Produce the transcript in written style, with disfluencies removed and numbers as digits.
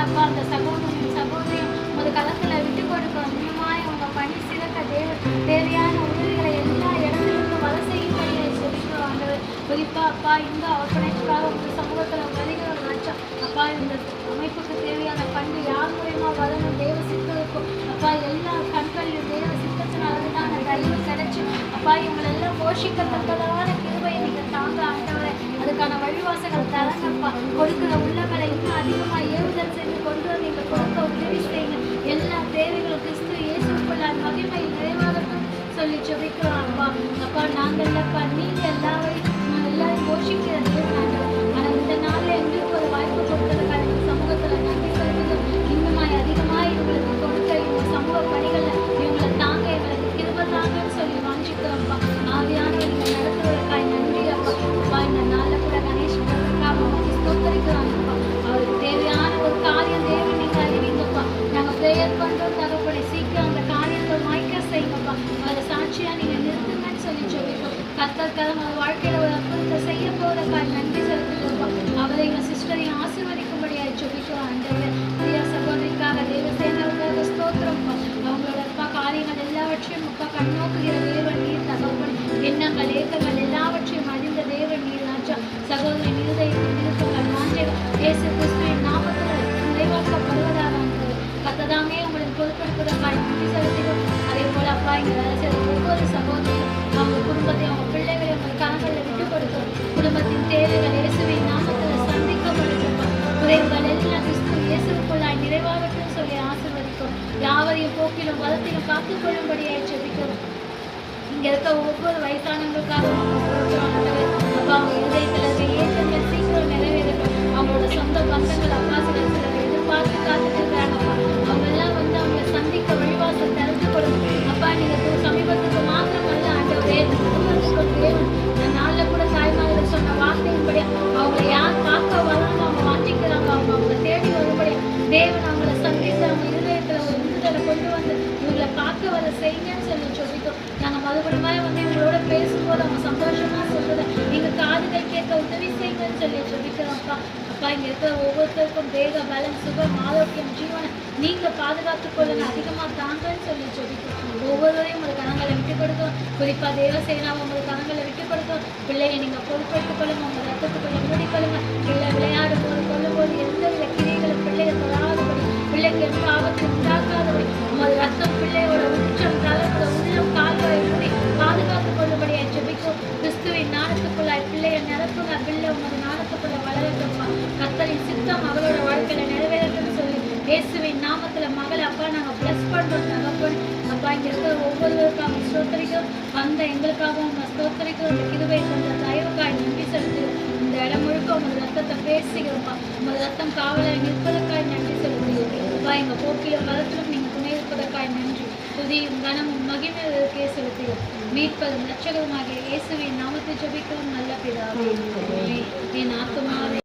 அப்பா அந்த சகோதரியும் சகோதரியும் ஒரு களத்தில் விட்டு கொடுக்கிறோம். இன்னுமாய் அவங்க பணி சிறக்க தேவையான உதவிகளை எல்லா இடத்துலிருந்தும் வலை செய்யும்படியை சொல்லிக்கிறோம் ஆண்டவர். குறிப்பா அப்பா இந்த ஆர்ஃபனேஜ்க்காக உங்கள் சமூகத்தில் வருகிறோம் ராஜா. அப்பா இந்த அமைப்புக்கு தேவையான பண்டு யார் மூலியமா வரணும் தேவ சித்தத்துக்கும் அப்பா எல்லா கண்களிலும் தேவ சித்தத்தினாலதான தயவு கிடைச்சி அப்பா இவங்களெல்லாம் போஷிக்கத்தக்கதான கிருபையை நீங்கள் தாங்க ஆண்டவரை. அதுக்கான வழிவாசங்கள் தரங்கப்பா. கொடுக்கிற உள்ளங்களை இன்னும் அதிகமாக ஏவுதல் செஞ்சு கொண்டு வந்து நீங்கள் கொடுக்க உதவி செய்யுங்க. எல்லா தேவைகளும் கிறிஸ்து இயேசுக்குள்ள மகிமை நிறைவாகட்டும் சொல்லி ஜெபிக்கிறோம் அப்பா. அப்பா நாங்கள் அப்பா நீங்க எல்லாரையும் போஷிக்கிற தேவனாக. ஆனால் இந்த நாளில் எங்களுக்கு ஒரு வாய்ப்பு கொடுத்ததுக்காக சமூகத்தில் நன்றி சொல்லுங்கள். இன்னுமாய் அதிகமாக இவங்களுக்கு கொடுக்க இவங்க சமூக பணிகளில் இவங்களை தாங்க எங்களுக்கு கிருபை தாங்கன்னு சொல்லி வாஞ்சிக்கிறோம்ப்பா. ஆவியானவர் நீங்கள் நடத்துவதற்காக நன்றி அப்பா. அப்பா இந்த நாளில் கூட கணேஷ் ஸ்தோத்தரிக்கிறாங்கப்பா. அவருக்கு தேவையான ஒரு காரியம் தேவை நீங்கள் அறிவிங்கப்பா. நாங்கள் ப்ரேயர் பண்ணுறோம் தகப்படி சீக்கிரம் அந்த காரியத்தை மாய்க்க செய்யுங்கப்பா. அதை சாட்சியாக நீங்கள் நிறுத்துங்கன்னு சொல்லி சொல்லிட்டோம். கர்த்தர்காலம் அவர் வாழ்க்கையில் ஒரு அற்புதத்தை செய்ய போவதற்காக நன்றி செலுத்துகிறோம்ப்பா. அவரை எங்கள் சிஸ்டரையும் ஆசீர்வதிக்கும்படியாக சொல்லிட்டோம் ஆண்டவர். பிரியா சகோதரிக்காக தேவசேனாவுக்காக ஸ்தோத்திரம்ப்பா. அவங்களோட அப்பா காரியங்கள் எல்லாவற்றையும் அப்பா கண்ணோக்குகிற தேவன் நீர் தகவல் எண்ணங்கள் ஏக்கங்கள் எல்லாவற்றையும் அறிந்த தேவன் நீர் ராஜா. சகோதரி இருதயத்தின் விருப்பங்கள் வாஞ்சைகள் இயேசு கிறிஸ்துவின் நாமத்தில் நிறைவாக்கப்படுவதாக கத்ததாமே உங்களுக்கு பொறுப்பெடுப்பதற்காக நன்றி செலுத்துகிறோம். அதே போல அப்பா இங்கே வேலை செய்த ஒவ்வொரு சகோதரியும் அவங்க குடும்பத்தை அவங்க பிள்ளைகளை உங்கள் கரங்களில் விட்டு கொடுக்கிறோம். குடும்பத்தின் தேவைகள் இயேசுவின் நாமத்தில் சந்திக்கப்படுகிறோம். குறைவுகள் எல்லாம் கிறிஸ்து இயேசுக்குள்ளாய் நிறைவாகட்டும் சொல்லி ஆசீர்வதிக்கும். யாவரையும் போக்கிலும் வளத்திலும் காத்துக் கொள்ளும்படியாக ஜெபிக்கிறோம். இங்க இருக்க ஒவ்வொரு வயசானவங்களுக்காக அப்பா அவங்க இதயத்தில் ஏற்றங்கள் சீக்கிரம் நிறைவேறட்டும். அவங்களோட சொந்த பந்தங்கள் அப்பா சிலர் எதிர்பார்த்து காத்துட்டு இருக்காங்கப்பா. அவங்க எல்லாம் வந்து அவங்களை சந்திக்க வழிவாசல் திறந்து கொடுக்கும். அப்பா நீங்க சமீபத்துக்கு மாத்திரம் அல்ல ஆண்டவரே தேவன் இந்த நாளில் கூட தாய்மார்கள் சொன்ன வார்த்தையின்படி அவங்களை யார் பார்க்க வரணும் அவங்க வாஞ்சிக்கிறாங்க அவங்க தேடி வரும்படி தேவன் அவங்கள சந்தித்து அவங்க இருதயத்தில் ஒரு விடுதலை கொண்டு வந்து இவங்களை பார்க்க வர செய்யுங்கன்னு சொல்லி சொல்லிட்டோம். நாங்கள் மறுபடியும் வந்து இவங்களோட பேசும்போது அவங்க சந்தோஷமா சொல்றதை நீங்க காதுகள் கேட்க உதவி செய்யுங்கன்னு சொல்லி சொல்லிக்கிறோம்ப்பா. அப்பா இங்க இருக்கிற ஒவ்வொருத்தருக்கும் தேக பலம் சுகம் ஆரோக்கியம் ஜீவனை நீங்க பாதுகாத்துக் கொள்ளுங்க அதிகமாக தாங்கன்னு சொல்லி சொல்லிக்கிறோம். ஒவ்வொருவரையும் ஒரு கரங்களை விட்டு கொடுக்கும். குறிப்பா தேவசேனாவை உங்களுக்கு கரங்களை விட்டு கொடுக்கும். பிள்ளையை நீங்க பொறுப்பெடுத்துக் கொள்ளுங்க. உங்க ரத்தத்துக்குள்ள மூடிக்கொள்ளுங்க. பிள்ளை விளையாடும் போது கொள்ளும்போது எந்தவித கிரிகளும் பிள்ளையை தொடாதபடி பிள்ளைக்கு எந்த ஆபத்து உண்டாக்காதபடி உமது ரத்தம் பிள்ளையோட உச்சம் தலையோட உள்ளம் கால்வாய் மூடி பாதுகாத்துக் கொள்ளும்படியா ஜெபிக்கும். கிறிஸ்துவின் ஞானத்துக்குள்ளாய் பிள்ளையை நிரப்புங்க. பிள்ளை உமது ஞானத்துக்குள்ள வளரட்டும்ப்பா. கர்த்தரின் சித்தம் அவளோட வாழ்க்கையில நிறைவேறட்டும்னு சொல்லி இயேசுவின் நாமத்துல மகளை அப்பா நாங்க பிளஸ் பண்றோம் தகப்பன். அப்பா இங்க இருக்கிற ஒவ்வொருவருக்காக ஸ்தோத்திரிக்கிறோம். வந்த எங்களுக்காகவும் ஸ்தோத்திரிக்கிறோம். இந்த கிருபை தந்த தயவுக்காய் நன்றி செலுத்துகிறோம். இந்த இடம் முழுக்க உமது ரத்தத்தை பேசுகிறோம்ப்பா. உமது ரத்தம் காவலாய் நிற்பதற்காய் நன்றி செலுத்துகிறோம். அப்பா எங்க போக்கிலும் வரத்திலும் நீங்க துணை இருப்பதற்காய் நன்றி. துதியும் கனமும் மகிமையை செலுத்துகிறோம். மீட்பதும் இரட்சகருமாகிய இயேசுவின் நாமத்தை ஜெபிக்கிறோம் நல்ல பிதாவே. என் ஆத்துமாவே